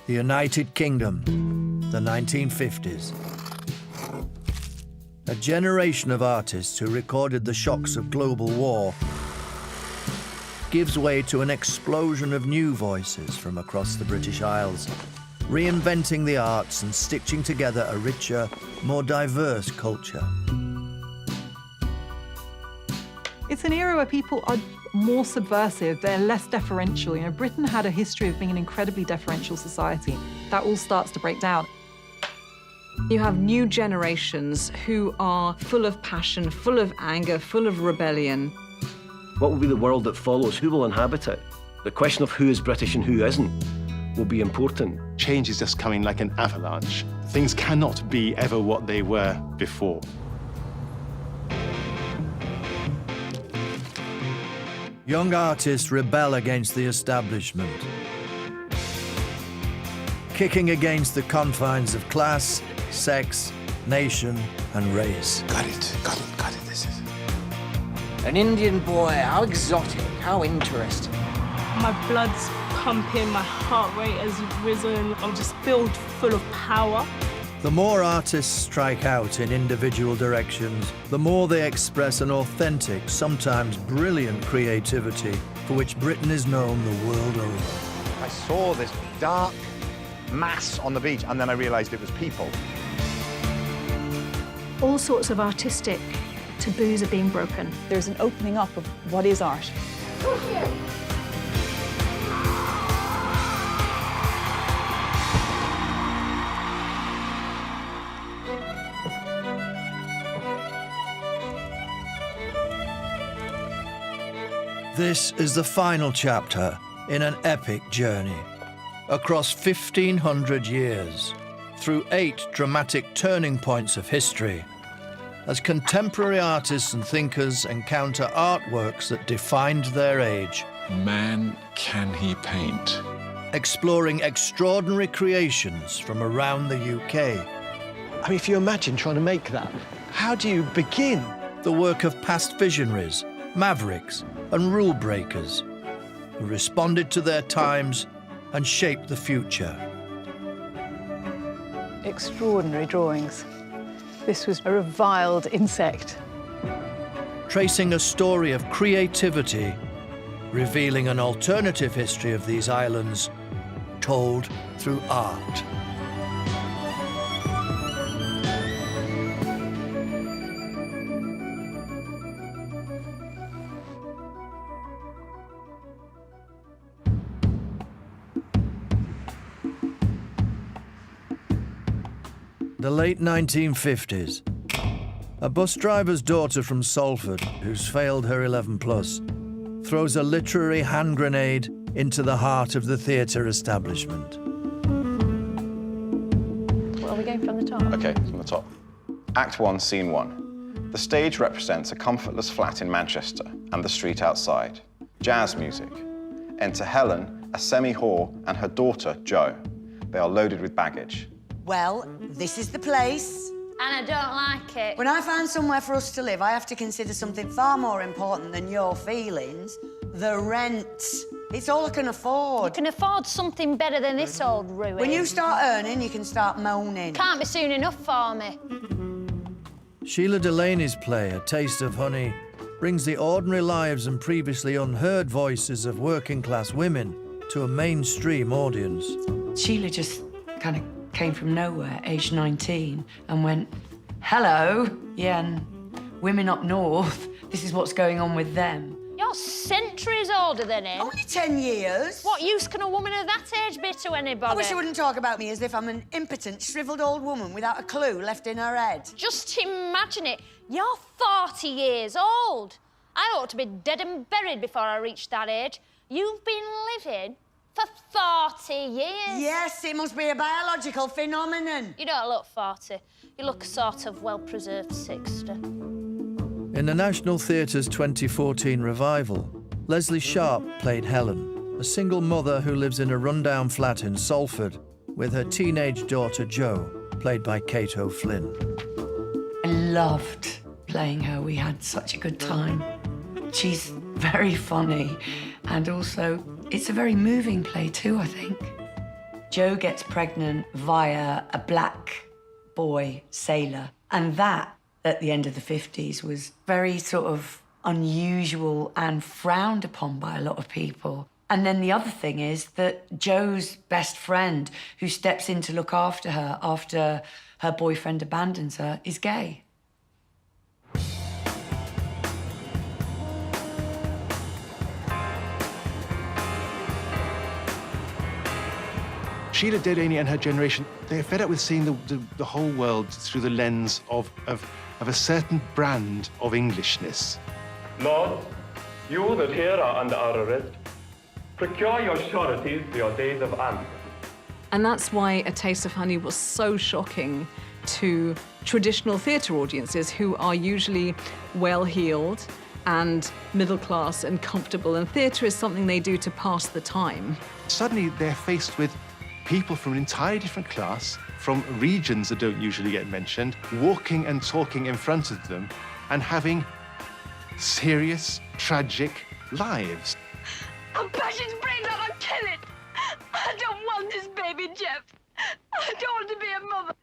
The United Kingdom, the 1950s. A generation of artists who recorded the shocks of global war gives way to an explosion of new voices from across the British Isles, reinventing the arts and stitching together a richer, more diverse culture. It's an era where people are more subversive, they're less deferential. You know, Britain had a history of being an incredibly deferential society. That all starts to break down. You have new generations who are full of passion, full of anger, full of rebellion. What will be the world that follows? Who will inhabit it? The question of who is British and who isn't will be important. Change is just coming like an avalanche. Things cannot be ever what they were before. Young artists rebel against the establishment, kicking against the confines of class, sex, nation, and race. Got it, this is it. An Indian boy, how exotic, how interesting. My blood's pumping, my heart rate has risen. I'm just filled full of power. The more artists strike out in individual directions, the more they express an authentic, sometimes brilliant creativity for which Britain is known the world over. I saw this dark mass on the beach, and then I realised it was people. All sorts of artistic taboos are being broken. There's an opening up of what is art. This is the final chapter in an epic journey across 1,500 years, through 8 dramatic turning points of history, as contemporary artists and thinkers encounter artworks that defined their age. Man, can he paint? Exploring extraordinary creations from around the UK. I mean, if you imagine trying to make that, how do you begin? The work of past visionaries, mavericks, and rule breakers who responded to their times and shaped the future. Extraordinary drawings. This was a reviled insect. Tracing a story of creativity, revealing an alternative history of these islands, told through art. The late 1950s. A bus driver's daughter from Salford, who's failed her 11+, throws a literary hand grenade into the heart of the theatre establishment. Well, are we going from the top? OK, from the top. Act 1, Scene 1. The stage represents a comfortless flat in Manchester and the street outside. Jazz music. Enter Helen, a semi-whore, and her daughter, Jo. They are loaded with baggage. Well, this is the place. And I don't like it. When I find somewhere for us to live, I have to consider something far more important than your feelings. The rent. It's all I can afford. You can afford something better than this old ruin. When you start earning, you can start moaning. Can't be soon enough for me. Chila Delaney's play, A Taste of Honey, brings the ordinary lives and previously unheard voices of working-class women to a mainstream audience. Sheila just kind of came from nowhere, aged 19, and went, hello, yeah, and women up north, this is what's going on with them. You're centuries older than him. Only 10 years. What use can a woman of that age be to anybody? I wish you wouldn't talk about me as if I'm an impotent, shriveled old woman without a clue left in her head. Just imagine it. You're 40 years old. I ought to be dead and buried before I reach that age. You've been living for 40 years. Yes, it must be a biological phenomenon. You don't look 40. You look sort of well-preserved 60. In the National Theatre's 2014 revival, Lesley Sharp played Helen, a single mother who lives in a rundown flat in Salford with her teenage daughter Jo, played by Kate O'Flynn. I loved playing her. We had such a good time. She's very funny, and also it's a very moving play too, I think. Jo gets pregnant via a black boy sailor, and that, at the end of the 50s, was very sort of unusual and frowned upon by a lot of people. And then the other thing is that Jo's best friend, who steps in to look after her after her boyfriend abandons her, is gay. Shelagh Delaney and her generation, they're fed up with seeing the whole world through the lens of a certain brand of Englishness. Lord, you that here are under our arrest, procure your sureties for your days of answer. And that's why A Taste of Honey was so shocking to traditional theatre audiences who are usually well-heeled and middle-class and comfortable, and theatre is something they do to pass the time. Suddenly they're faced with people from an entirely different class, from regions that don't usually get mentioned, walking and talking in front of them and having serious, tragic lives. I'm bashing his brains out, I'm killing. I don't want this baby, Jeff. I don't want to be a mother.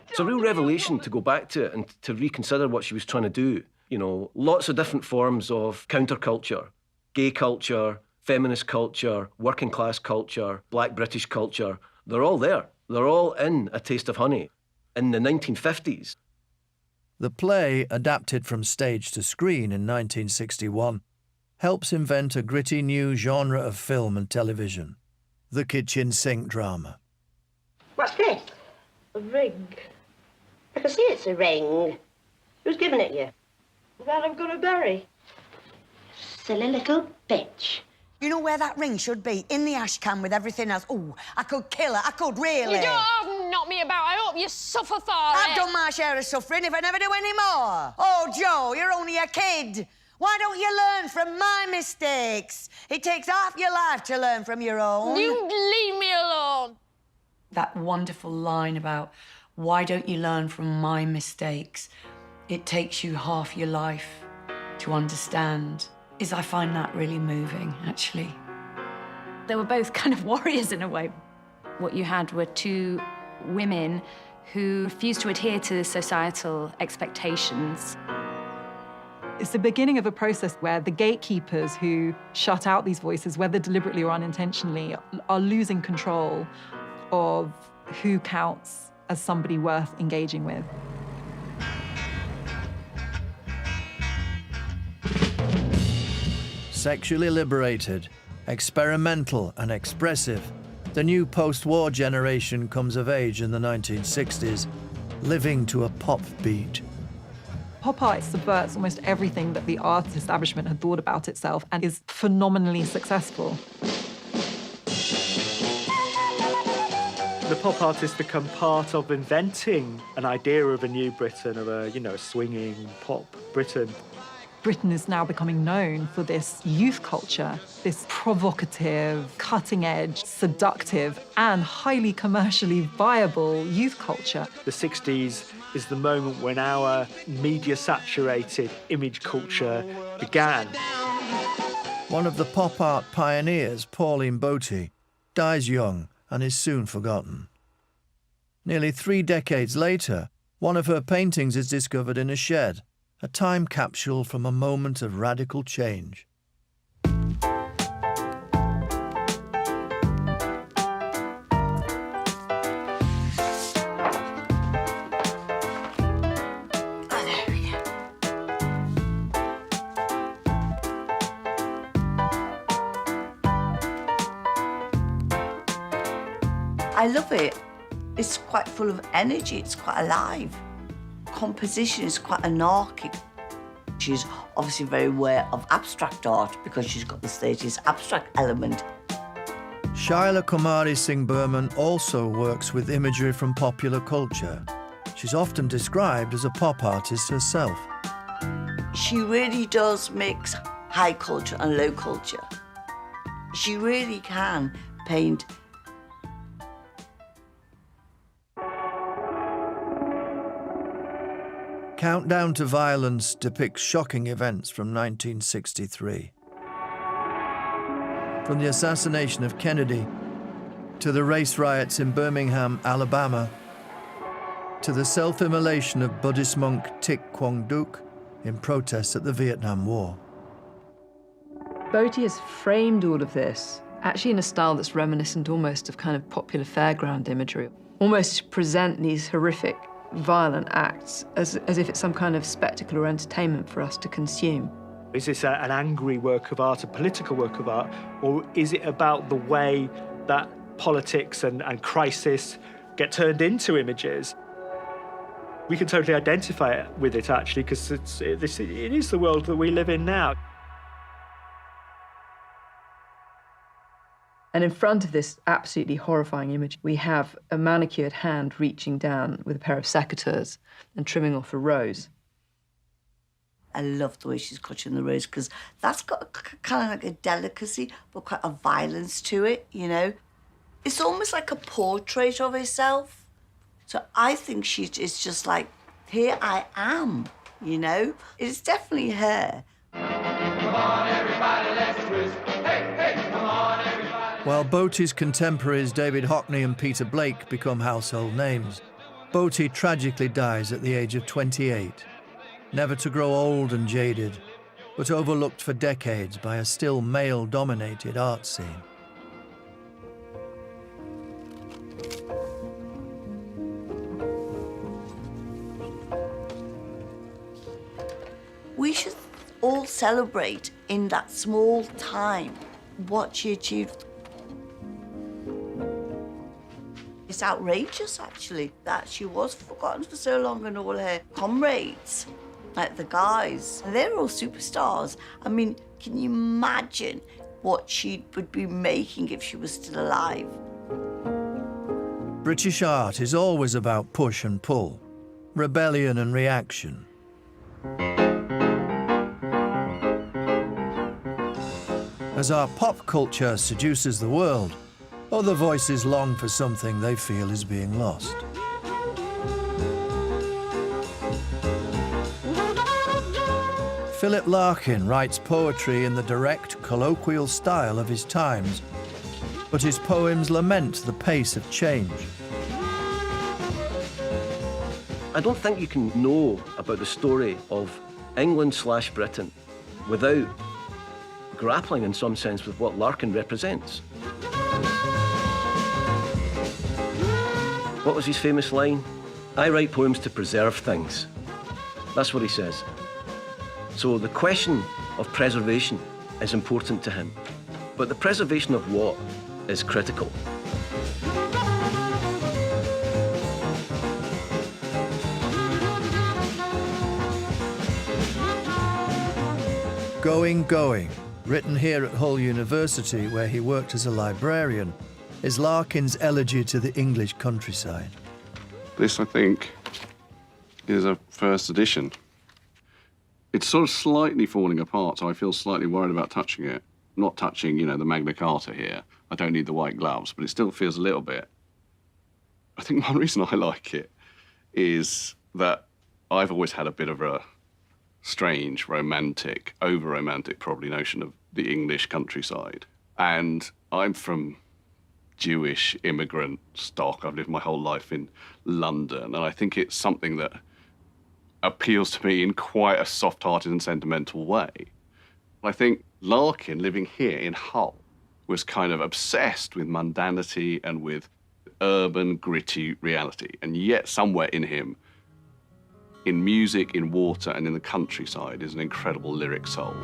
It's a real revelation to go back to it and to reconsider what she was trying to do. You know, lots of different forms of counterculture, gay culture, feminist culture, working class culture, black British culture. They're all there. They're all in A Taste of Honey in the 1950s. The play, adapted from stage to screen in 1961, helps invent a gritty new genre of film and television, the kitchen sink drama. What's this? A ring. I can see it's a ring. Who's given it you? That I'm gonna bury. Silly little bitch. You know where that ring should be? In the ash can with everything else. Oh, I could kill her. I could really. You don't knock me about. I hope you suffer for it. I've done my share of suffering if I never do any more. Oh, Jo, you're only a kid. Why don't you learn from my mistakes? It takes half your life to learn from your own. You leave me alone. That wonderful line about, why don't you learn from my mistakes? It takes you half your life to understand. I find that really moving, actually. They were both kind of warriors in a way. What you had were two women who refused to adhere to societal expectations. It's the beginning of a process where the gatekeepers who shut out these voices, whether deliberately or unintentionally, are losing control of who counts as somebody worth engaging with. Sexually liberated, experimental and expressive, the new post-war generation comes of age in the 1960s, living to a pop beat. Pop art subverts almost everything that the art establishment had thought about itself and is phenomenally successful. The pop artists become part of inventing an idea of a new Britain, of a swinging pop Britain. Britain is now becoming known for this youth culture, this provocative, cutting-edge, seductive, and highly commercially viable youth culture. The 60s is the moment when our media-saturated image culture began. One of the pop art pioneers, Pauline Boty, dies young and is soon forgotten. Nearly 3 decades later, one of her paintings is discovered in a shed, a time capsule from a moment of radical change. I love it. It's quite full of energy, it's quite alive. Composition is quite anarchic. She's obviously very aware of abstract art because she's got the stage's abstract element. Chila Kumari Singh Burman also works with imagery from popular culture. She's often described as a pop artist herself. She really does mix high culture and low culture. She really can paint. Countdown to Violence depicts shocking events from 1963. From the assassination of Kennedy, to the race riots in Birmingham, Alabama, to the self-immolation of Buddhist monk Thich Quang Duc in protest at the Vietnam War. Boty has framed all of this actually in a style that's reminiscent almost of kind of popular fairground imagery, almost to present these horrific, violent acts as if it's some kind of spectacle or entertainment for us to consume. Is this an angry work of art, a political work of art, or is it about the way that politics and crisis get turned into images? We can totally identify with it, actually, because it is the world that we live in now. And in front of this absolutely horrifying image, we have a manicured hand reaching down with a pair of secateurs and trimming off a rose. I love the way she's cutting the rose, because that's got kind of like a delicacy, but quite a violence to it, you know? It's almost like a portrait of herself. So I think it's just like, here I am, you know? It's definitely her. Come on, everybody, let's twist. Hey, hey, come on, everybody. While Boty's contemporaries David Hockney and Peter Blake become household names, Boty tragically dies at the age of 28, never to grow old and jaded, but overlooked for decades by a still male-dominated art scene. We should all celebrate in that small time what she achieved. It's outrageous, actually, that she was forgotten for so long, and all her comrades, like the guys, they're all superstars. I mean, can you imagine what she would be making if she was still alive? British art is always about push and pull, rebellion and reaction. As our pop culture seduces the world, other voices long for something they feel is being lost. Philip Larkin writes poetry in the direct, colloquial style of his times, but his poems lament the pace of change. I don't think you can know about the story of England/Britain without grappling in some sense with what Larkin represents. What was his famous line? I write poems to preserve things. That's what he says. So the question of preservation is important to him. But the preservation of what is critical. Going, Going, written here at Hull University, where he worked as a librarian, is Larkin's elegy to the English countryside. This, I think, is a first edition. It's sort of slightly falling apart, so I feel slightly worried about touching it. Not touching, you know, the Magna Carta here. I don't need the white gloves, but it still feels a little bit. I think one reason I like it is that I've always had a bit of a strange, romantic, over-romantic probably notion of the English countryside. And I'm from Jewish immigrant stock. I've lived my whole life in London, and I think it's something that appeals to me in quite a soft-hearted and sentimental way. I think Larkin, living here in Hull, was kind of obsessed with mundanity and with urban, gritty reality, and yet somewhere in him, in music, in water, and in the countryside, is an incredible lyric soul.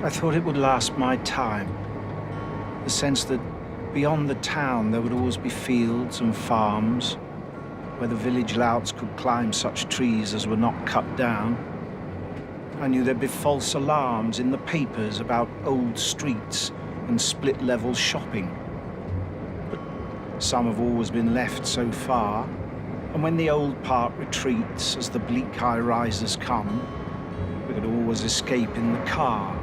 I thought it would last my time. The sense that beyond the town there would always be fields and farms where the village louts could climb such trees as were not cut down. I knew there'd be false alarms in the papers about old streets and split-level shopping. But some have always been left so far, and when the old part retreats as the bleak high-rises come, we could always escape in the car.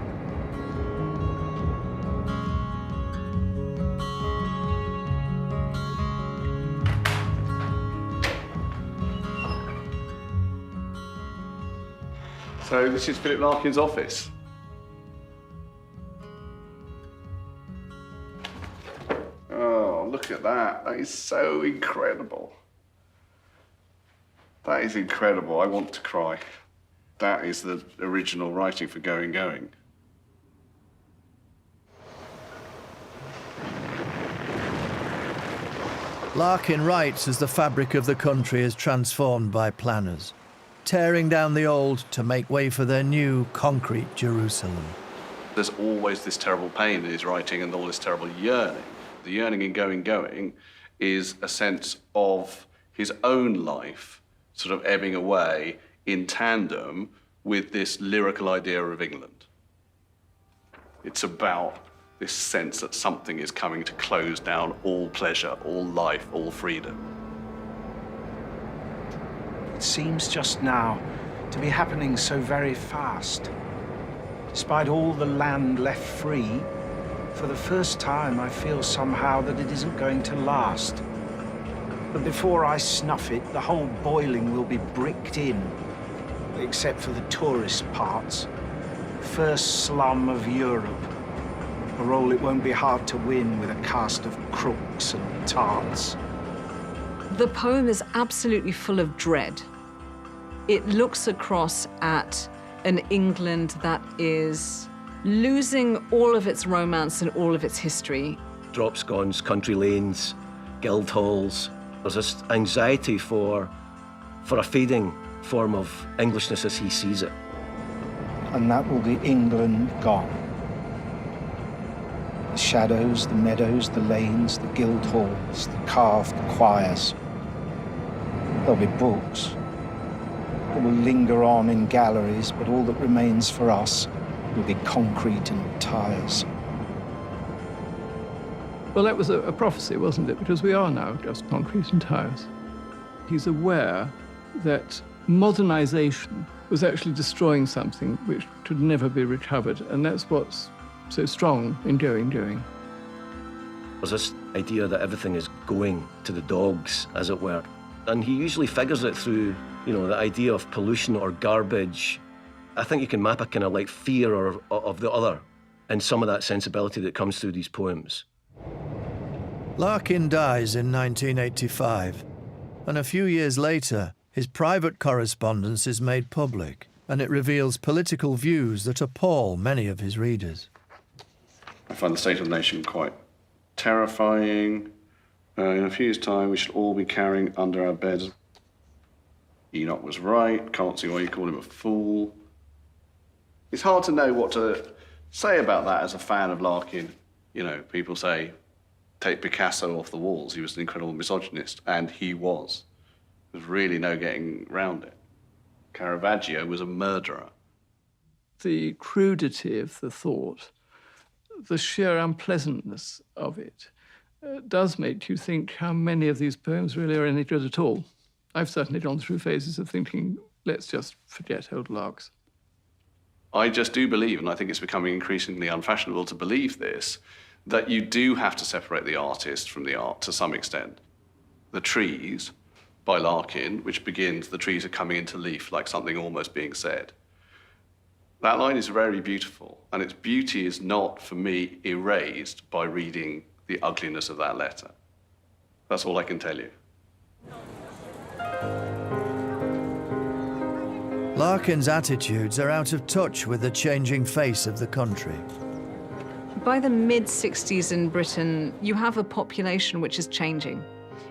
So this is Philip Larkin's office. Oh, look at that. That is so incredible. That is incredible. I want to cry. That is the original writing for Going Going. Larkin writes as the fabric of the country is transformed by planners, tearing down the old to make way for their new concrete Jerusalem. There's always this terrible pain in his writing and all this terrible yearning. The yearning in Going Going is a sense of his own life sort of ebbing away in tandem with this lyrical idea of England. It's about this sense that something is coming to close down all pleasure, all life, all freedom. It seems just now to be happening so very fast. Despite all the land left free, for the first time I feel somehow that it isn't going to last. But before I snuff it, the whole boiling will be bricked in, except for the tourist parts. First slum of Europe. A role it won't be hard to win with a cast of crooks and tarts. The poem is absolutely full of dread. It looks across at an England that is losing all of its romance and all of its history. Drop scones, country lanes, guild halls. There's this anxiety for a fading form of Englishness as he sees it. And that will be England gone. The shadows, the meadows, the lanes, the guild halls, the carved choirs. There'll be books that will linger on in galleries, but all that remains for us will be concrete and tires. Well, that was a prophecy, wasn't it? Because we are now just concrete and tires. He's aware that modernization was actually destroying something which could never be recovered, and that's what's so strong in Going Going. There's this idea that everything is going to the dogs, as it were. And he usually figures it through, the idea of pollution or garbage. I think you can map a kind of like fear of the other and some of that sensibility that comes through these poems. Larkin dies in 1985, and a few years later, his private correspondence is made public, and it reveals political views that appall many of his readers. I find the state of the nation quite terrifying. In a few years' time, we should all be carrying under our beds. Enoch was right. Can't see why you call him a fool. It's hard to know what to say about that as a fan of Larkin. People say, take Picasso off the walls. He was an incredible misogynist, and he was. There's really no getting around it. Caravaggio was a murderer. The crudity of the thought, the sheer unpleasantness of it, does make you think how many of these poems really are any good at all. I've certainly gone through phases of thinking, let's just forget old larks. I just do believe, and I think it's becoming increasingly unfashionable to believe this, that you do have to separate the artist from the art to some extent. The Trees, by Larkin, which begins, the trees are coming into leaf, like something almost being said. That line is very beautiful, and its beauty is not, for me, erased by reading the ugliness of that letter. That's all I can tell you. Larkin's attitudes are out of touch with the changing face of the country. By the mid-60s in Britain, you have a population which is changing.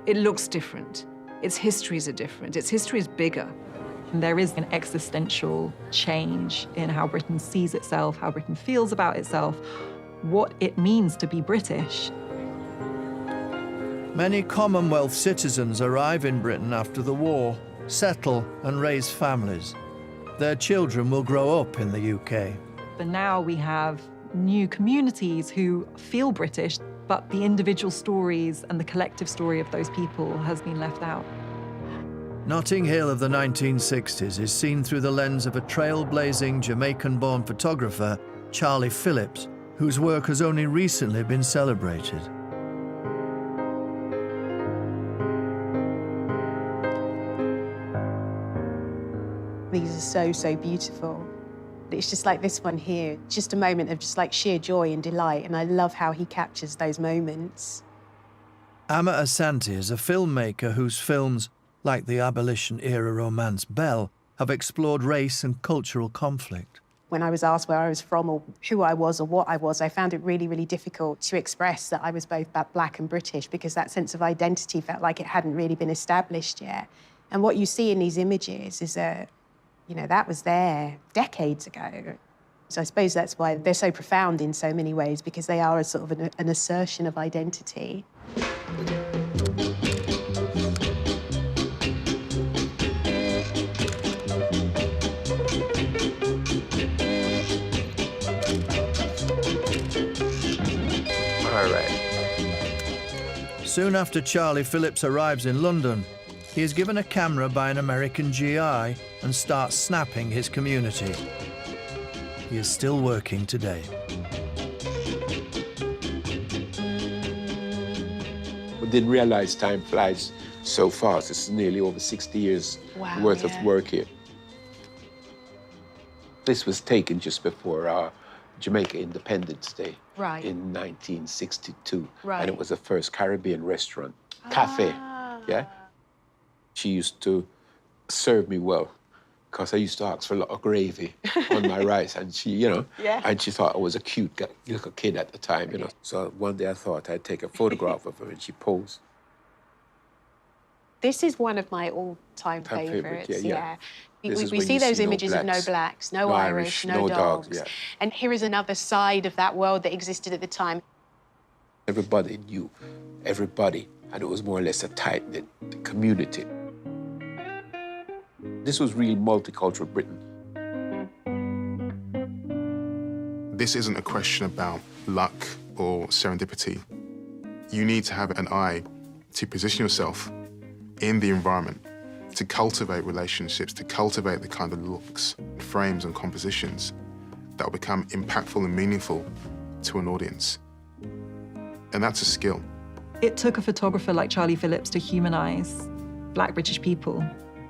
It looks different. Its histories are different. Its history is bigger. And there is an existential change in how Britain sees itself, how Britain feels about itself, what it means to be British. Many Commonwealth citizens arrive in Britain after the war, settle and raise families. Their children will grow up in the UK. But now we have new communities who feel British, but the individual stories and the collective story of those people has been left out. Notting Hill of the 1960s is seen through the lens of a trailblazing Jamaican-born photographer, Charlie Phillips, whose work has only recently been celebrated. These are so, so beautiful. It's just like this one here, just a moment of just like sheer joy and delight, and I love how he captures those moments. Amma Asante is a filmmaker whose films, like the abolition-era romance Belle, have explored race and cultural conflict. When I was asked where I was from or who I was or what I was, I found it really, really difficult to express that I was both Black and British, because that sense of identity felt like it hadn't really been established yet. And what you see in these images is that, you know, that was there decades ago. So I suppose that's why they're so profound in so many ways, because they are a sort of an assertion of identity. All right. Soon after Charlie Phillips arrives in London, he is given a camera by an American GI and starts snapping his community. He is still working today. We didn't realize time flies so fast. It's nearly over 60 years worth of work here. This was taken just before Jamaica Independence Day in 1962. And it was the first Caribbean restaurant, cafe, yeah? She used to serve me well, because I used to ask for a lot of gravy on my rice, and she, you know, and she thought I was a cute little kid at the time, you know. So one day I thought I'd take a photograph of her, and she posed. This is one of my all-time favourites, yeah. We see those images of no blacks, no Irish, no dogs. And here is another side of that world that existed at the time. Everybody knew everybody, and it was more or less a tight-knit community. This was real multicultural Britain. This isn't a question about luck or serendipity. You need to have an eye to position yourself in the environment, to cultivate relationships, to cultivate the kind of looks, frames, and compositions that will become impactful and meaningful to an audience. And that's a skill. It took a photographer like Charlie Phillips to humanize Black British people.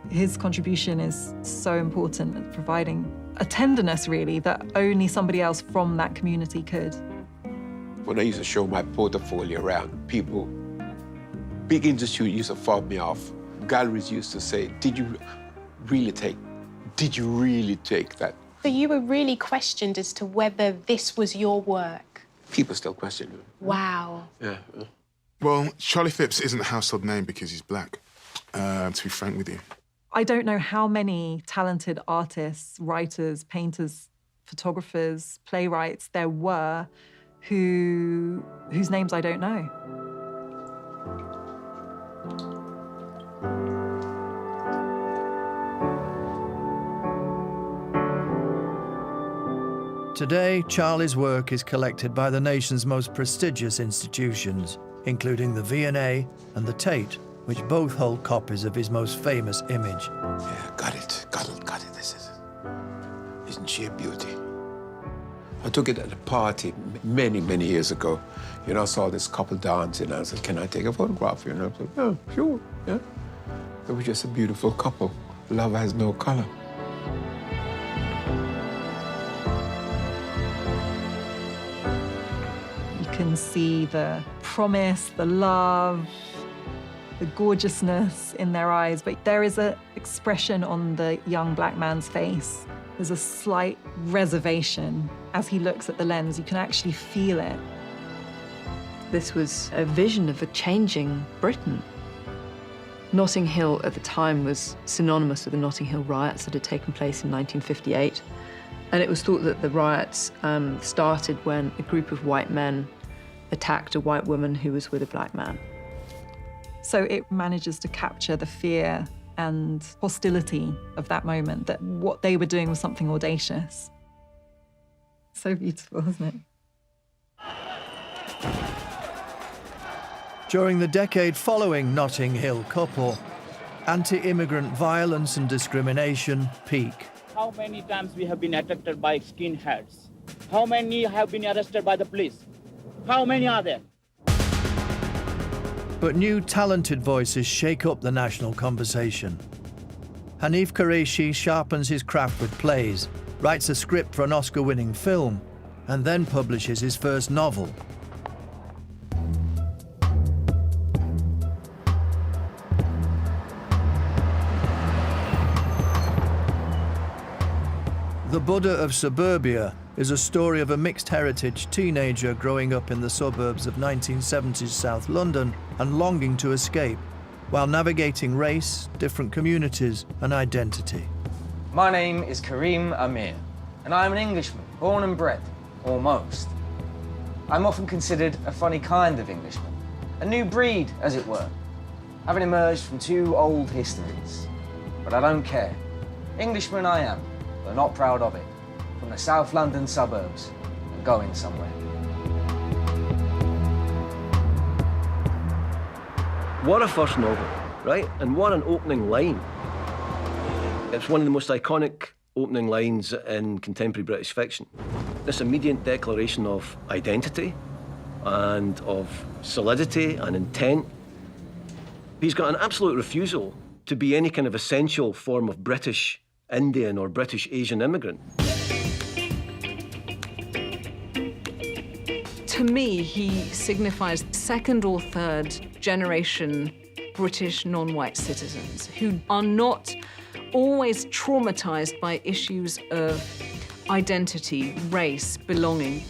His contribution is so important at providing a tenderness, really, that only somebody else from that community could. When I used to show my portfolio around, people, big industry used to fob me off. Galleries used to say, did you really take that? So you were really questioned as to whether this was your work? People still question me. Wow. Yeah. Well, Charlie Phillips isn't a household name because he's Black, to be frank with you. I don't know how many talented artists, writers, painters, photographers, playwrights there were whose names I don't know. Today, Charlie's work is collected by the nation's most prestigious institutions, including the V&A and the Tate, which both hold copies of his most famous image. Yeah, got it. This is it. Isn't she a beauty? I took it at a party many, many years ago. You know, I saw this couple dancing, and I said, can I take a photograph? You know, I said, yeah, sure, yeah. They were just a beautiful couple. Love has no color. You can see the promise, the love, the gorgeousness in their eyes, but there is an expression on the young Black man's face. There's a slight reservation as he looks at the lens. You can actually feel it. This was a vision of a changing Britain. Notting Hill at the time was synonymous with the Notting Hill riots that had taken place in 1958. And it was thought that the riots started when a group of white men attacked a white woman who was with a Black man. So it manages to capture the fear and hostility of that moment, that what they were doing was something audacious. So beautiful, isn't it? During the decade following Notting Hill couple, anti-immigrant violence and discrimination peak. How many times we have been attacked by skinheads? How many have been arrested by the police? How many are there? But new talented voices shake up the national conversation. Hanif Kureishi sharpens his craft with plays, writes a script for an Oscar-winning film, and then publishes his first novel. The Buddha of Suburbia is a story of a mixed-heritage teenager growing up in the suburbs of 1970s South London and longing to escape, while navigating race, different communities and identity. My name is Kareem Amir, and I am an Englishman, born and bred, almost. I'm often considered a funny kind of Englishman, a new breed, as it were, having emerged from two old histories. But I don't care. Englishman I am, though not proud of it, from the South London suburbs and going somewhere. What a first novel, right? And what an opening line. It's one of the most iconic opening lines in contemporary British fiction. This immediate declaration of identity and of solidity and intent. He's got an absolute refusal to be any kind of essential form of British Indian or British Asian immigrant. To me, he signifies second or third generation British non-white citizens who are not always traumatized by issues of identity, race, belonging.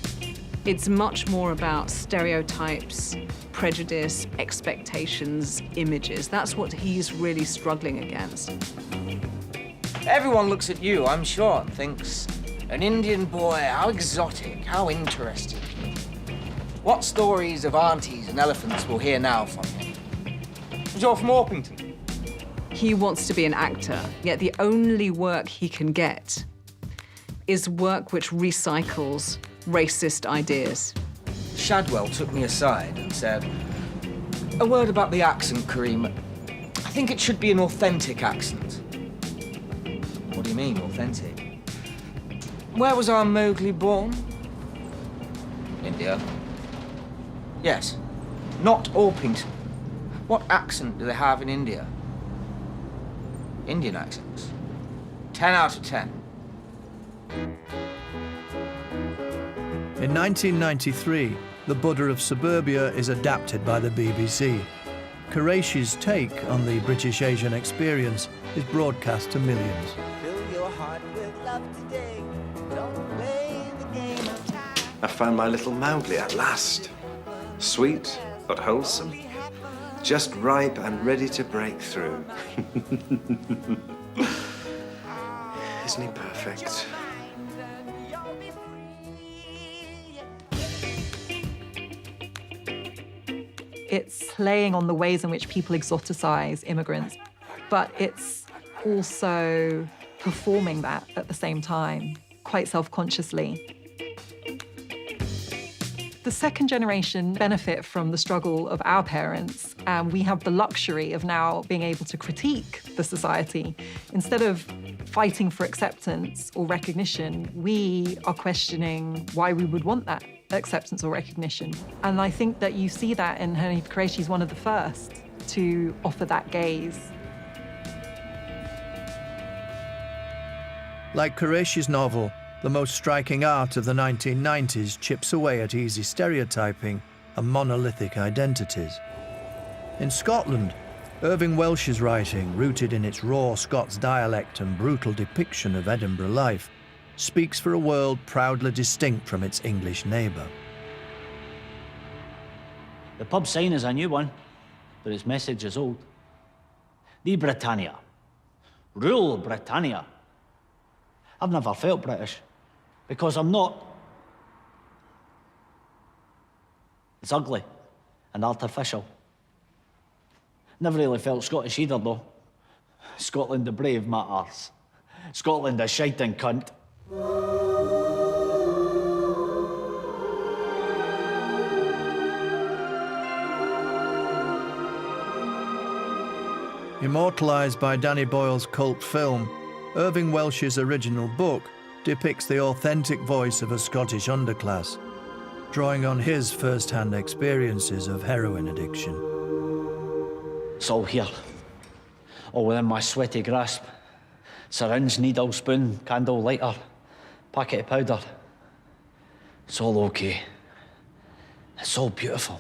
It's much more about stereotypes, prejudice, expectations, images. That's what he's really struggling against. Everyone looks at you, I'm sure, and thinks, an Indian boy, how exotic, how interesting. What stories of aunties and elephants we'll hear now from him? You're from Orpington. He wants to be an actor, yet the only work he can get is work which recycles racist ideas. Shadwell took me aside and said, a word about the accent, Kareem. I think it should be an authentic accent. What do you mean, authentic? Where was our Mowgli born? India. Yes, not Orpington. What accent do they have in India? Indian accents. 10 out of 10. In 1993, The Buddha of Suburbia is adapted by the BBC. Kureishi's take on the British Asian experience is broadcast to millions. I found my little Mowgli at last. Sweet, but wholesome. Just ripe and ready to break through. Isn't he perfect? It's playing on the ways in which people exoticize immigrants, but it's also performing that at the same time, quite self-consciously. The second generation benefit from the struggle of our parents, and we have the luxury of now being able to critique the society. Instead of fighting for acceptance or recognition, we are questioning why we would want that acceptance or recognition. And I think that you see that in Hanif Kureishi. He's one of the first to offer that gaze. Like Kureishi's novel, the most striking art of the 1990s chips away at easy stereotyping and monolithic identities. In Scotland, Irving Welsh's writing, rooted in its raw Scots dialect and brutal depiction of Edinburgh life, speaks for a world proudly distinct from its English neighbour. The pub sign is a new one, but its message is old. The Britannia. Rule Britannia. I've never felt British, because I'm not. It's ugly and artificial. Never really felt Scottish either, though. Scotland the brave, my arse. Scotland a shiting cunt. Immortalised by Danny Boyle's cult film, Irving Welsh's original book depicts the authentic voice of a Scottish underclass, drawing on his first-hand experiences of heroin addiction. It's all here, all within my sweaty grasp. Syringe, needle, spoon, candle, lighter. packet of powder. It's all okay. It's all beautiful.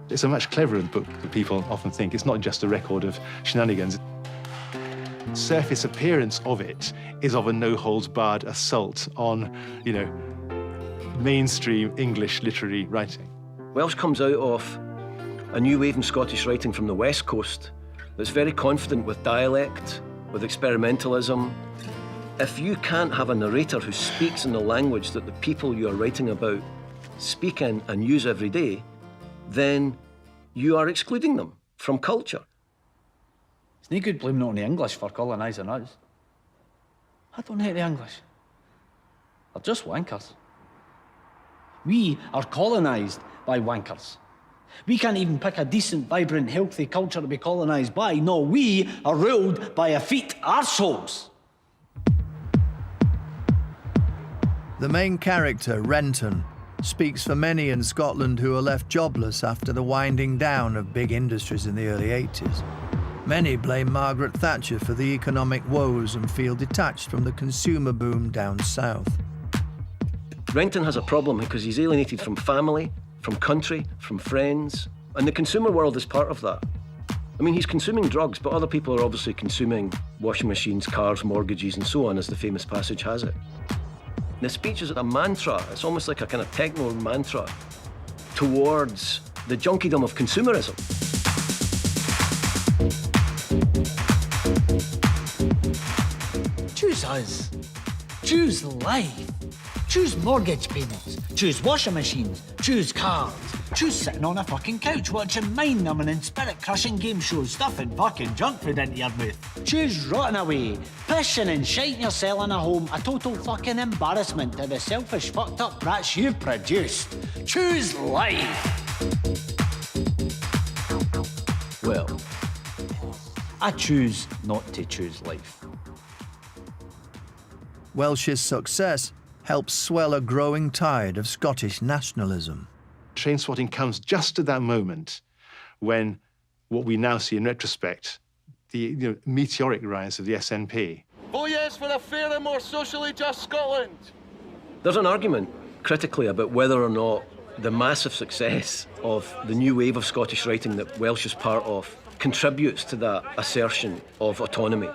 It's a much cleverer book than people often think. It's not just a record of shenanigans. Surface appearance of it is of a no-holds-barred assault on, you know, mainstream English literary writing. Welsh comes out of a new wave in Scottish writing from the West Coast that's very confident with dialect, with experimentalism. If you can't have a narrator who speaks in the language that the people you're writing about speak in and use every day, then you are excluding them from culture. It's no good blaming it on the English for colonising us. I don't hate the English. They're just wankers. We are colonised by wankers. We can't even pick a decent, vibrant, healthy culture to be colonised by. No, we are ruled by effete arseholes. The main character, Renton, speaks for many in Scotland who are left jobless after the winding down of big industries in the early 80s. Many blame Margaret Thatcher for the economic woes and feel detached from the consumer boom down south. Renton has a problem because he's alienated from family, from country, from friends, and the consumer world is part of that. I mean, he's consuming drugs, but other people are obviously consuming washing machines, cars, mortgages, and so on, as the famous passage has it. The speech is a mantra. It's almost like a kind of techno mantra towards the junkiedom of consumerism. Choose us. Choose life. Choose mortgage payments. Choose washing machines. Choose cars. Choose sitting on a fucking couch watching mind-numbing and spirit-crushing game shows stuffing fucking junk food into your mouth. Choose rotting away, pissing and shiting yourself in a home, a total fucking embarrassment to the selfish fucked up brats you've produced. Choose life. Well, I choose not to choose life. Welsh's success helps swell a growing tide of Scottish nationalism. Trainspotting comes just at that moment when what we now see in retrospect, the meteoric rise of the SNP. Oh yes, for a fair and more socially just Scotland. There's an argument critically about whether or not the massive success of the new wave of Scottish writing that Welsh is part of contributes to that assertion of autonomy.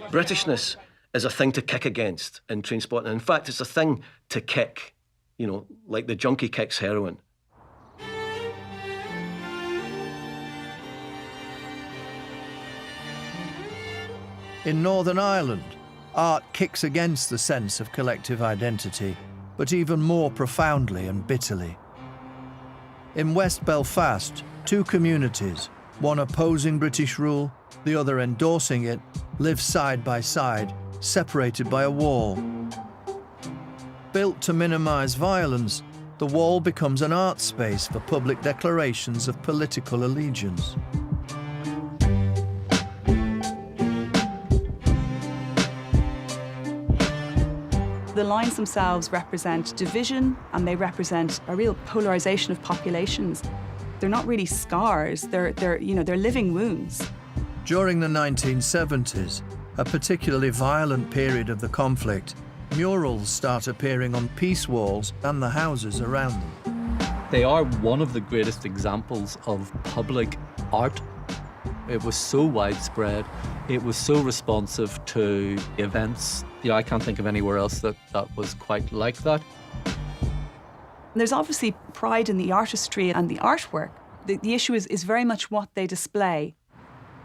Britishness is a thing to kick against in Trainspotting. In fact, it's a thing to kick, you know, like the junkie kicks heroin. In Northern Ireland, art kicks against the sense of collective identity, but even more profoundly and bitterly. In West Belfast, two communities, one opposing British rule, the other endorsing it, live side by side, separated by a wall. Built to minimise violence, the wall becomes an art space for public declarations of political allegiance. The lines themselves represent division, and they represent a real polarisation of populations. They're not really scars, they're living wounds. During the 1970s, a particularly violent period of the conflict, murals start appearing on peace walls and the houses around them. They are one of the greatest examples of public art. It was so widespread, it was so responsive to events. I can't think of anywhere else that was quite like that. There's obviously pride in the artistry and the artwork. The issue is very much what they display.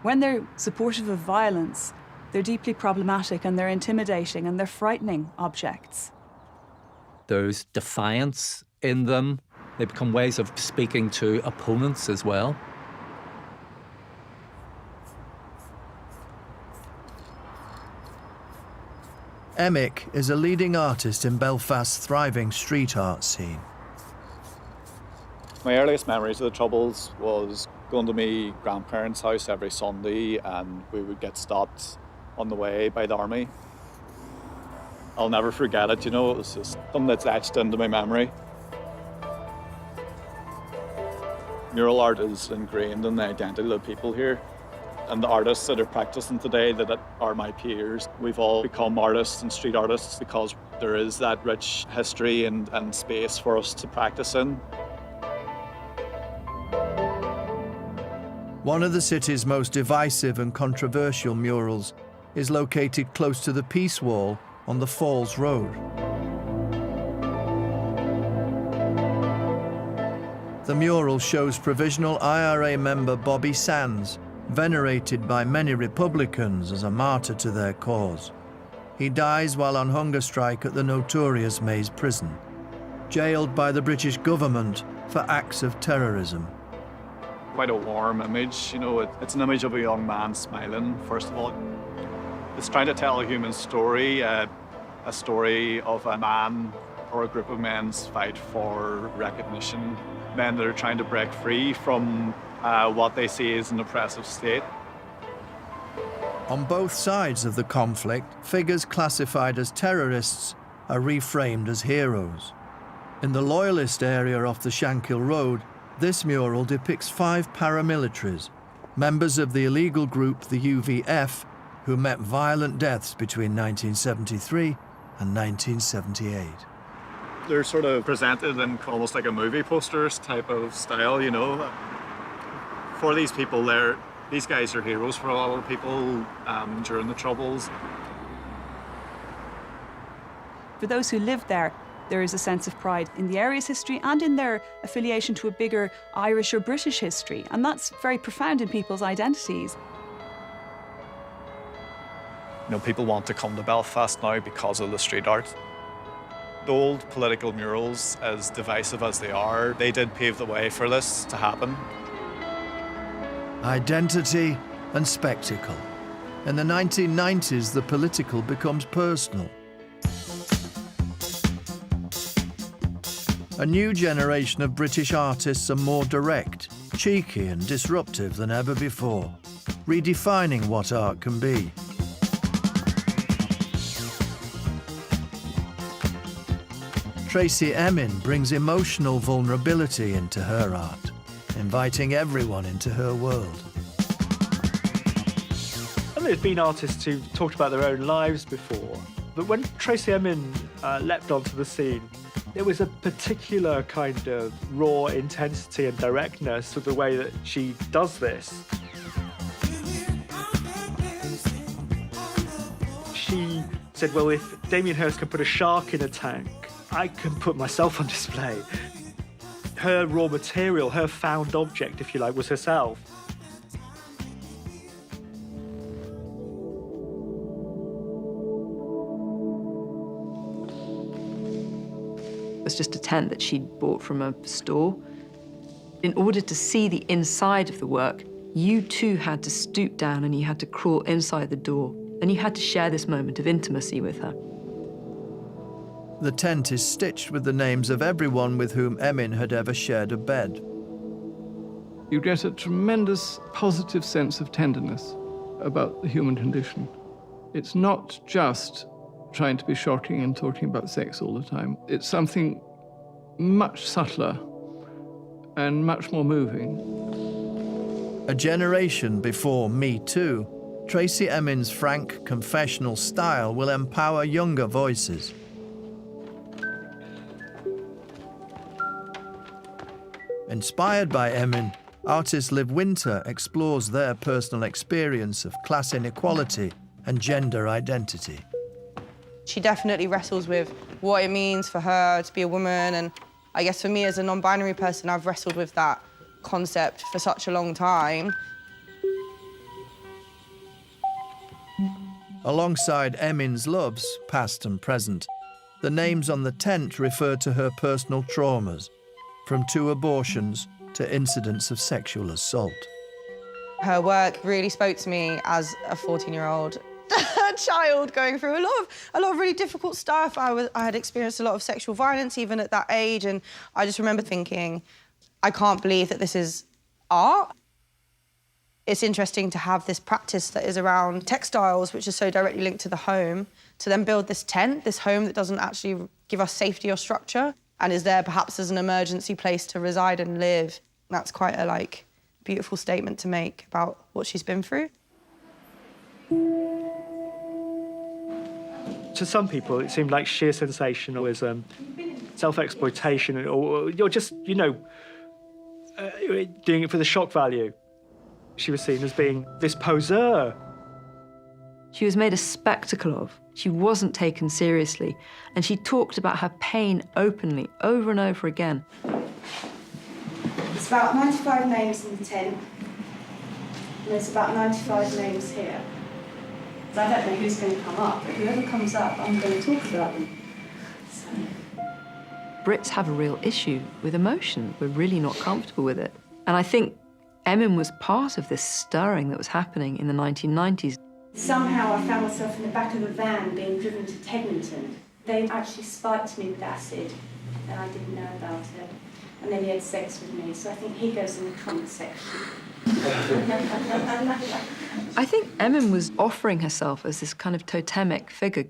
When they're supportive of violence, they're deeply problematic and they're intimidating and they're frightening objects. There's defiance in them. They become ways of speaking to opponents as well. Emick is a leading artist in Belfast's thriving street art scene. My earliest memories of the Troubles was going to my grandparents' house every Sunday, and we would get stopped on the way by the army. I'll never forget it, it was just something that's etched into my memory. Mural art is ingrained in the identity of the people here. And the artists that are practicing today that are my peers, we've all become artists and street artists because there is that rich history and space for us to practice in. One of the city's most divisive and controversial murals is located close to the Peace Wall on the Falls Road. The mural shows provisional IRA member Bobby Sands, venerated by many Republicans as a martyr to their cause. He dies while on hunger strike at the notorious Maze prison, jailed by the British government for acts of terrorism. Quite a warm image, you know, it's an image of a young man smiling, first of all. It's trying to tell a human story, a story of a man or a group of men's fight for recognition, men that are trying to break free from what they see as an oppressive state. On both sides of the conflict, figures classified as terrorists are reframed as heroes. In the Loyalist area off the Shankill Road, this mural depicts 5 paramilitaries, members of the illegal group the UVF, who met violent deaths between 1973 and 1978. They're sort of presented in almost like a movie posters type of style, you know. For these people, these guys are heroes for a lot of people during the Troubles. For those who live there, there is a sense of pride in the area's history and in their affiliation to a bigger Irish or British history, and that's very profound in people's identities. You know, people want to come to Belfast now because of the street art. The old political murals, as divisive as they are, they did pave the way for this to happen. Identity and spectacle. In the 1990s, the political becomes personal. A new generation of British artists are more direct, cheeky and disruptive than ever before, redefining what art can be. Tracy Emin brings emotional vulnerability into her art, inviting everyone into her world. And there's been artists who've talked about their own lives before, but when Tracy Emin leapt onto the scene, there was a particular kind of raw intensity and directness to the way that she does this. She said, well, if Damien Hirst can put a shark in a tank, I can put myself on display. Her raw material, her found object, if you like, was herself. It was just a tent that she'd bought from a store. In order to see the inside of the work, you too had to stoop down and you had to crawl inside the door, and you had to share this moment of intimacy with her. The tent is stitched with the names of everyone with whom Emin had ever shared a bed. You get a tremendous positive sense of tenderness about the human condition. It's not just trying to be shocking and talking about sex all the time. It's something much subtler and much more moving. A generation before Me Too, Tracy Emin's frank, confessional style will empower younger voices. Inspired by Emin, artist Liv Winter explores their personal experience of class inequality and gender identity. She definitely wrestles with what it means for her to be a woman, and I guess for me as a non-binary person, I've wrestled with that concept for such a long time. Alongside Emin's loves, past and present, the names on the tent refer to her personal traumas, from 2 abortions to incidents of sexual assault. Her work really spoke to me as a 14-year-old child going through a lot of really difficult stuff. I had experienced a lot of sexual violence even at that age, and I just remember thinking, I can't believe that this is art. It's interesting to have this practice that is around textiles, which is so directly linked to the home, to then build this tent, this home that doesn't actually give us safety or structure, and is there perhaps as an emergency place to reside and live. That's quite a beautiful statement to make about what she's been through. To some people, it seemed like sheer sensationalism, self-exploitation, or you're just, doing it for the shock value. She was seen as being this poseur. She was made a spectacle of. She wasn't taken seriously, and she talked about her pain openly, over and over again. There's about 95 names in the tent, and there's about 95 names here. So I don't know who's going to come up, but whoever comes up, I'm going to talk about them. So. Brits have a real issue with emotion. We're really not comfortable with it. And I think Emin was part of this stirring that was happening in the 1990s. Somehow I found myself in the back of a van being driven to Teddington. They actually spiked me with acid, and I didn't know about it. And then he had sex with me, so I think he goes in the trunk section. I think Emin was offering herself as this kind of totemic figure,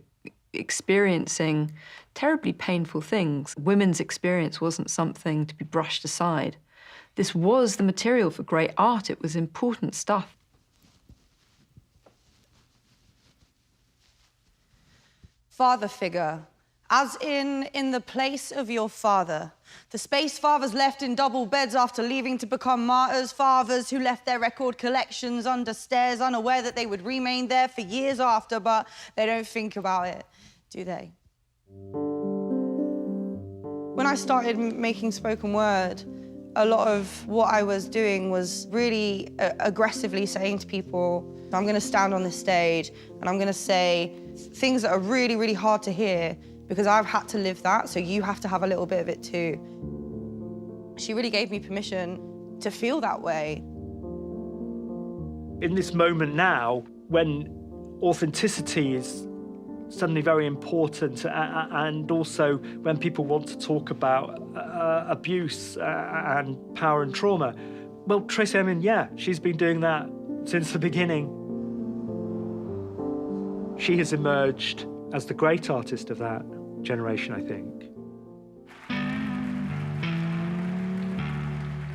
experiencing terribly painful things. Women's experience wasn't something to be brushed aside. This was the material for great art. It was important stuff. Father figure, as in the place of your father. The space fathers left in double beds after leaving to become martyrs, fathers who left their record collections under stairs, unaware that they would remain there for years after, but they don't think about it, do they? When I started making spoken word, a lot of what I was doing was really aggressively saying to people, I'm going to stand on this stage and I'm going to say things that are really, really hard to hear because I've had to live that, so you have to have a little bit of it too. She really gave me permission to feel that way. In this moment now, when authenticity is suddenly very important, and also when people want to talk about abuse and power and trauma, well, Tracey Emin, yeah, she's been doing that since the beginning. She has emerged as the great artist of that generation, I think.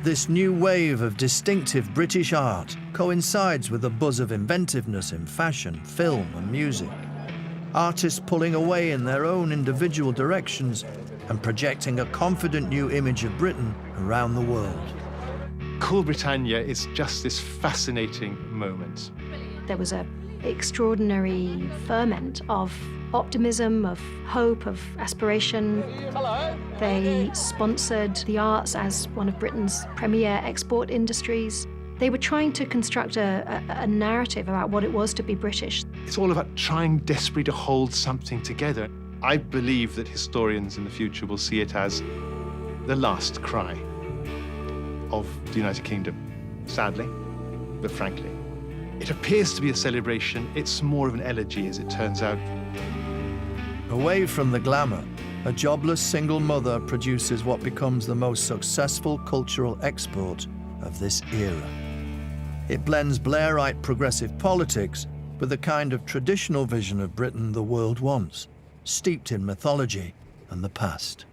This new wave of distinctive British art coincides with a buzz of inventiveness in fashion, film and music. Artists pulling away in their own individual directions and projecting a confident new image of Britain around the world. Cool Britannia is just this fascinating moment. There was an extraordinary ferment of optimism, of hope, of aspiration. Hello. They sponsored the arts as one of Britain's premier export industries. They were trying to construct a narrative about what it was to be British. It's all about trying desperately to hold something together. I believe that historians in the future will see it as the last cry of the United Kingdom, sadly, but frankly. It appears to be a celebration. It's more of an elegy, as it turns out. Away from the glamour, a jobless single mother produces what becomes the most successful cultural export of this era. It blends Blairite progressive politics with the kind of traditional vision of Britain the world wants, steeped in mythology and the past.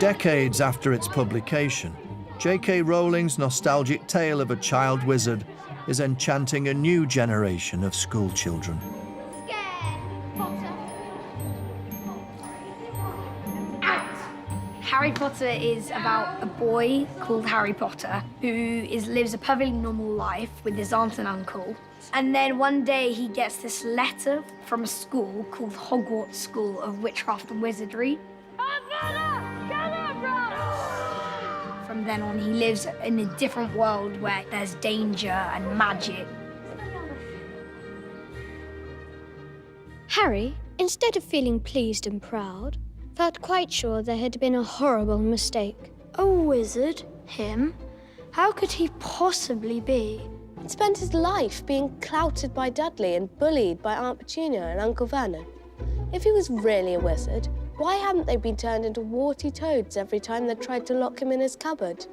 Decades after its publication, J.K. Rowling's nostalgic tale of a child wizard is enchanting a new generation of school children. Harry Potter is about a boy called Harry Potter who lives a perfectly normal life with his aunt and uncle. And then one day he gets this letter from a school called Hogwarts School of Witchcraft and Wizardry. From then on, he lives in a different world where there's danger and magic. Harry, instead of feeling pleased and proud, felt quite sure there had been a horrible mistake. A wizard? Him? How could he possibly be? He'd spent his life being clouted by Dudley and bullied by Aunt Petunia and Uncle Vernon. If he was really a wizard, why hadn't they been turned into warty toads every time they tried to lock him in his cupboard?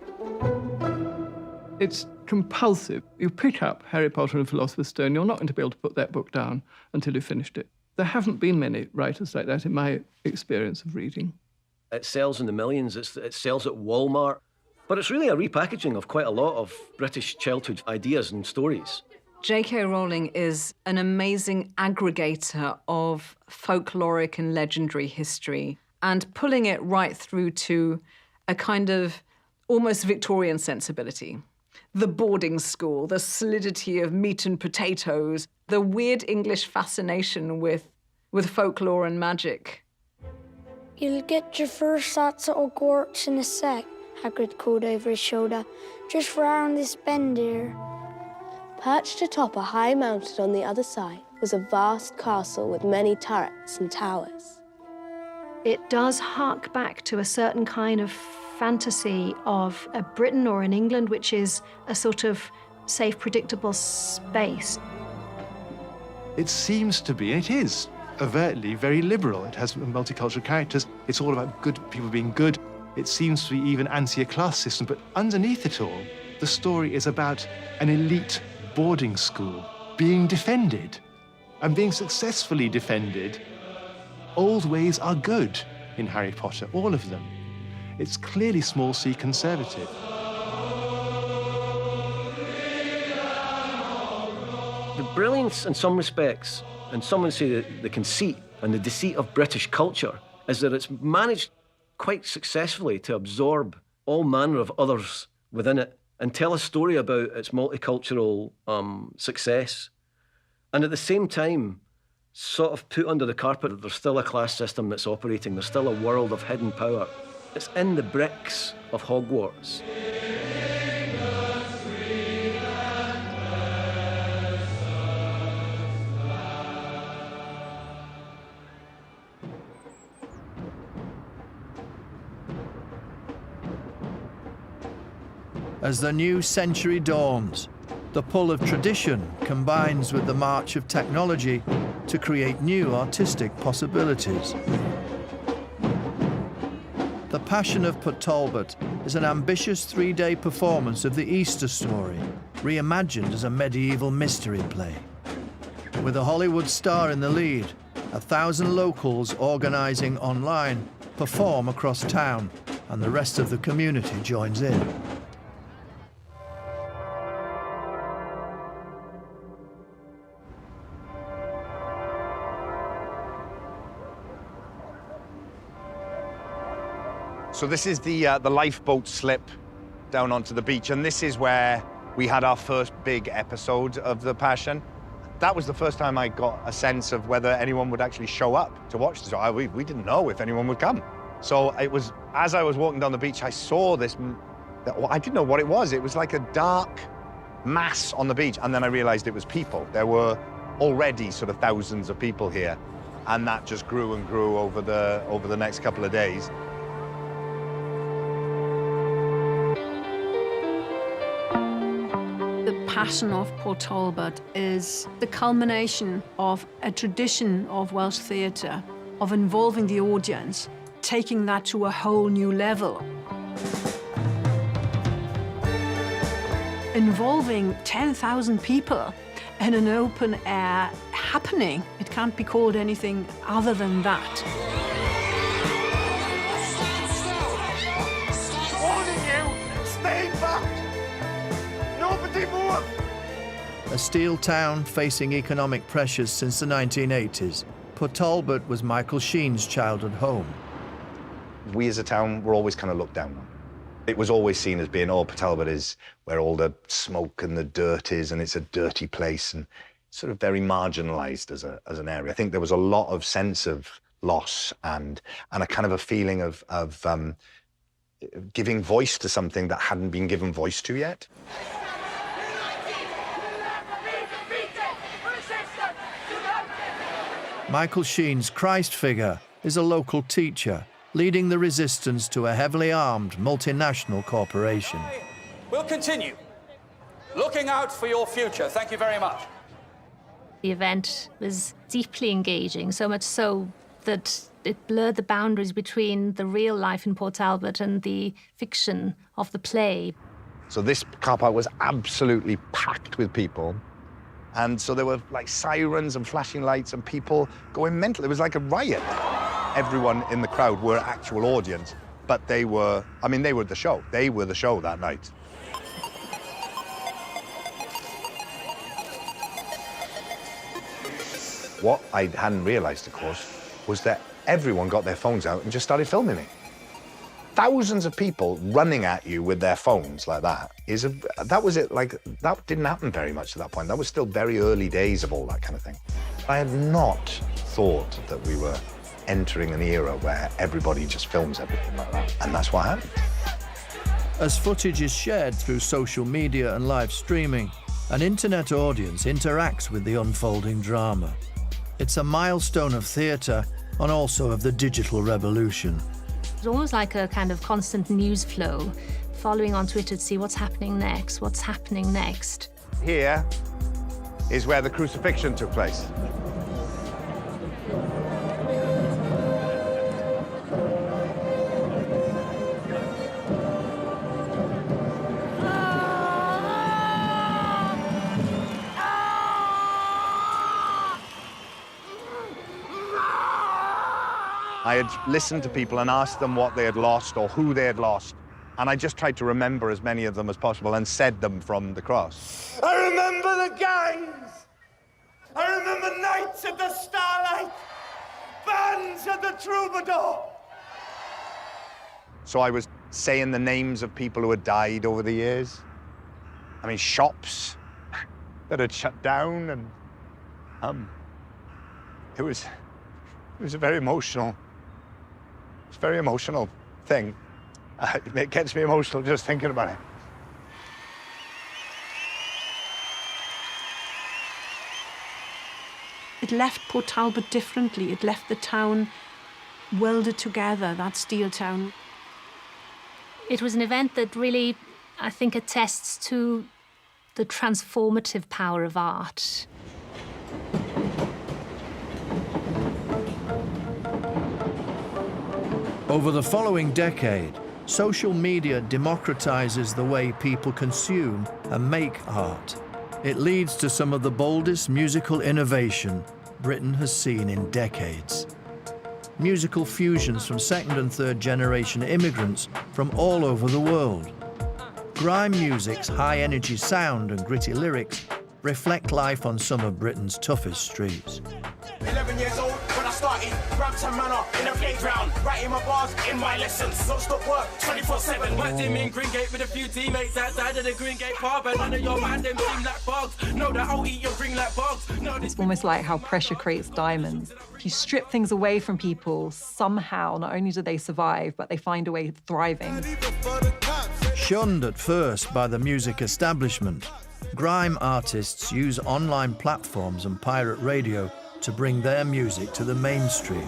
It's compulsive. You pick up Harry Potter and the Philosopher's Stone, you're not going to be able to put that book down until you've finished it. There haven't been many writers like that in my experience of reading. It sells in the millions, it sells at Walmart, but it's really a repackaging of quite a lot of British childhood ideas and stories. J.K. Rowling is an amazing aggregator of folkloric and legendary history and pulling it right through to a kind of almost Victorian sensibility. The boarding school, the solidity of meat and potatoes, the weird English fascination with folklore and magic. You'll get your first shots at Hogwarts in a sec, Hagrid called over his shoulder. Just round this bend here. Perched atop a high mountain on the other side was a vast castle with many turrets and towers. It does hark back to a certain kind of fantasy of a Britain or an England, which is a sort of safe, predictable space. It seems to be, it is overtly very liberal. It has multicultural characters. It's all about good people being good. It seems to be even anti a class system, but underneath it all, the story is about an elite boarding school being defended and being successfully defended. Old ways are good in Harry Potter, all of them. It's clearly small c conservative. The brilliance in some respects, and some would say the conceit and the deceit of British culture, is that it's managed quite successfully to absorb all manner of others within it and tell a story about its multicultural success. And at the same time, sort of put under the carpet that there's still a class system that's operating, there's still a world of hidden power. It's in the bricks of Hogwarts. As the new century dawns, the pull of tradition combines with the march of technology to create new artistic possibilities. The Passion of Port Talbot is an ambitious 3-day performance of the Easter story, reimagined as a medieval mystery play. With a Hollywood star in the lead, 1,000 locals organising online perform across town, and the rest of the community joins in. So this is the lifeboat slip down onto the beach, and this is where we had our first big episode of The Passion. That was the first time I got a sense of whether anyone would actually show up to watch this. We didn't know if anyone would come. So it was, as I was walking down the beach, I saw this, I didn't know what it was. It was like a dark mass on the beach, and then I realized it was people. There were already sort of thousands of people here, and that just grew and grew over the next couple of days. Passion of Port Talbot is the culmination of a tradition of Welsh theatre, of involving the audience, taking that to a whole new level. Involving 10,000 people in an open-air happening. It can't be called anything other than that. Warning you! Stay back! Nobody move! A steel town facing economic pressures since the 1980s, Port Talbot was Michael Sheen's childhood home. We as a town were always kind of looked down on. It was always seen as being, oh, Port Talbot is where all the smoke and the dirt is, and it's a dirty place, and sort of very marginalised as an area. I think there was a lot of sense of loss and a kind of a feeling of giving voice to something that hadn't been given voice to yet. Michael Sheen's Christ figure is a local teacher, leading the resistance to a heavily armed multinational corporation. We'll continue. Looking out for your future. Thank you very much. The event was deeply engaging, so much so that it blurred the boundaries between the real life in Port Talbot and the fiction of the play. So this car park was absolutely packed with people. And so there were like sirens and flashing lights and people going mental. It was like a riot. Everyone in the crowd were actual audience, but they were the show. They were the show that night. What I hadn't realized, of course, was that everyone got their phones out and just started filming me. Thousands of people running at you with their phones like that that was it. Like, that didn't happen very much at that point. That was still very early days of all that kind of thing. I had not thought that we were entering an era where everybody just films everything like that, and that's what happened. As footage is shared through social media and live streaming, an internet audience interacts with the unfolding drama. It's a milestone of theatre and also of the digital revolution. It's almost like a kind of constant news flow, following on Twitter to see what's happening next, what's happening next. Here is where the crucifixion took place. I had listened to people and asked them what they had lost or who they had lost. And I just tried to remember as many of them as possible and said them from the cross. I remember the gangs. I remember nights at the starlight. Bands at the troubadour. So I was saying the names of people who had died over the years. I mean, shops that had shut down, and it was a very emotional. It's a very emotional thing. It gets me emotional just thinking about it. It left Port Talbot differently. It left the town welded together, that steel town. It was an event that really, I think, attests to the transformative power of art. Over the following decade, social media democratizes the way people consume and make art. It leads to some of the boldest musical innovation Britain has seen in decades. Musical fusions from second and third generation immigrants from all over the world. Grime music's high-energy sound and gritty lyrics reflect life on some of Britain's toughest streets. 11 years old when I started, Brampton Manor in the playground, writing my bars in my lessons, don't stop work 24/7. Worked him in Greengate with a few teammates outside of the Greengate pub, and none of your man them seem like bugs. No, that I'll eat your ring like bugs. No, it's almost like how pressure creates diamonds. If you strip things away from people, somehow not only do they survive, but they find a way of thriving. Shunned at first by the music establishment, grime artists use online platforms and pirate radio to bring their music to the mainstream.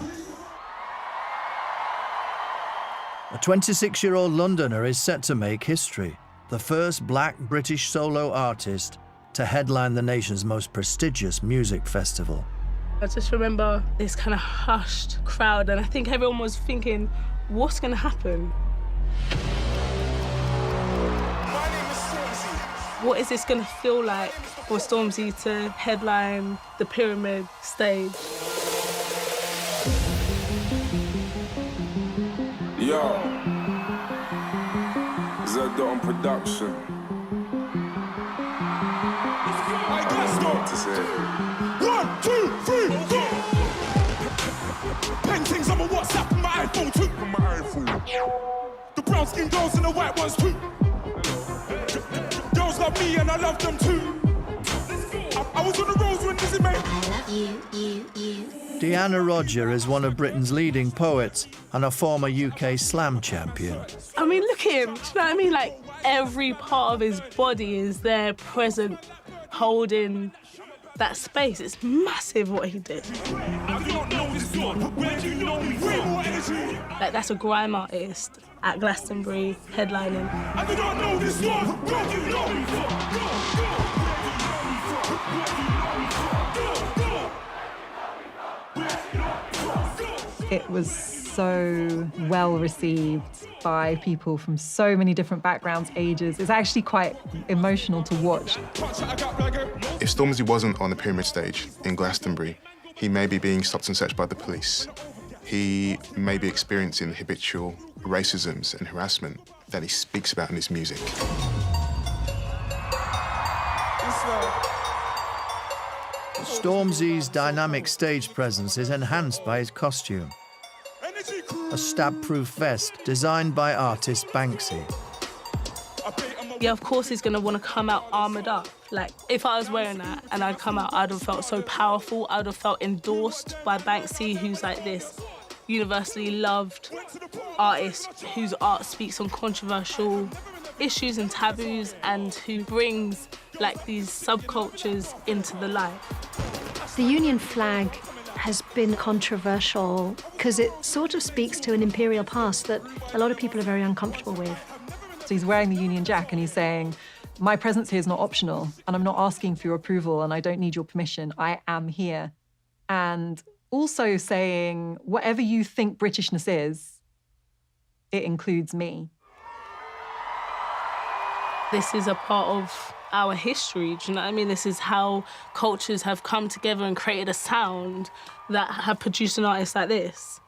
A 26-year-old Londoner is set to make history, the first black British solo artist to headline the nation's most prestigious music festival. I just remember this kind of hushed crowd, and I think everyone was thinking, what's going to happen? What is this going to feel like for Stormzy to headline the Pyramid stage? Yo, Zed on production. To say 1, 2, 3, go! Paintings on my WhatsApp and my iPhone too. The brown skin girls and the white ones too. Girls love me and I love them too. I was on the roads when Dizzy made. I love you. Deanna Rodger is one of Britain's leading poets and a former UK slam champion. I mean, look at him. Do you know what I mean? Like, every part of his body is there, present, holding that space. It's massive what he did. Like, that's a grime artist at Glastonbury headlining. It was so well received by people from so many different backgrounds, ages. It's actually quite emotional to watch. If Stormzy wasn't on the pyramid stage in Glastonbury, he may be being stopped and searched by the police. He may be experiencing the habitual racisms and harassment that he speaks about in his music. Stormzy's dynamic stage presence is enhanced by his costume. A stab-proof vest designed by artist Banksy. Yeah, of course he's gonna wanna come out armoured up. Like, if I was wearing that and I'd come out, I'd have felt so powerful. I'd have felt endorsed by Banksy, who's like this universally loved artist whose art speaks on controversial issues and taboos and who brings like these subcultures into the light. The Union flag has been controversial because it sort of speaks to an imperial past that a lot of people are very uncomfortable with. So he's wearing the Union Jack and he's saying, my presence here is not optional and I'm not asking for your approval and I don't need your permission. I am here. And also saying, whatever you think Britishness is, it includes me. This is a part of our history, do you know what I mean? This is how cultures have come together and created a sound that have produced an artist like this.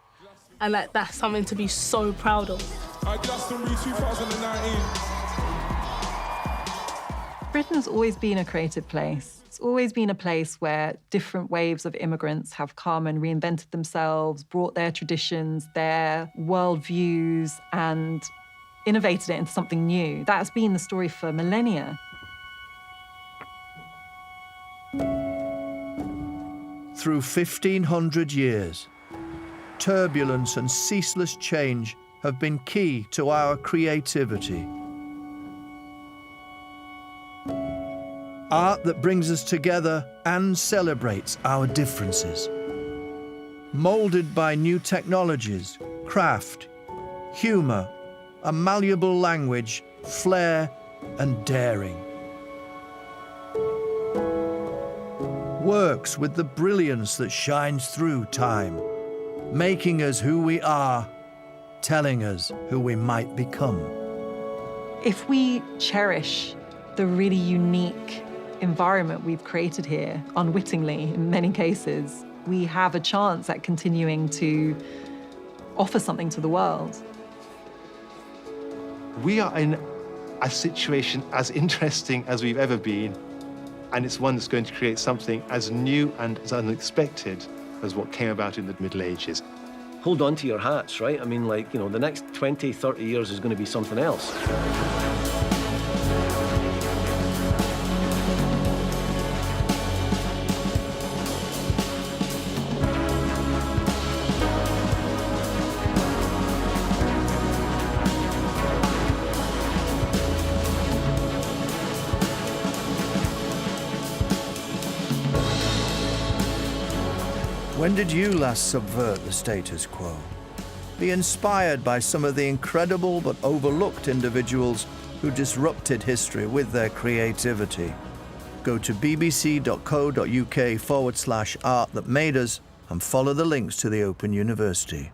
And that's something to be so proud of. Glastonbury 2019. Britain's always been a creative place. It's always been a place where different waves of immigrants have come and reinvented themselves, brought their traditions, their worldviews, and innovated it into something new. That's been the story for millennia. Through 1,500 years, turbulence and ceaseless change have been key to our creativity. Art that brings us together and celebrates our differences. Moulded by new technologies, craft, humour, a malleable language, flair and daring. Works with the brilliance that shines through time, making us who we are, telling us who we might become. If we cherish the really unique environment we've created here, unwittingly in many cases, we have a chance at continuing to offer something to the world. We are in a situation as interesting as we've ever been, and it's one that's going to create something as new and as unexpected as what came about in the Middle Ages. Hold on to your hats, right? I mean, like, you know, the next 20, 30 years is going to be something else. When did you last subvert the status quo? Be inspired by some of the incredible but overlooked individuals who disrupted history with their creativity. Go to bbc.co.uk/art that made us and follow the links to the Open University.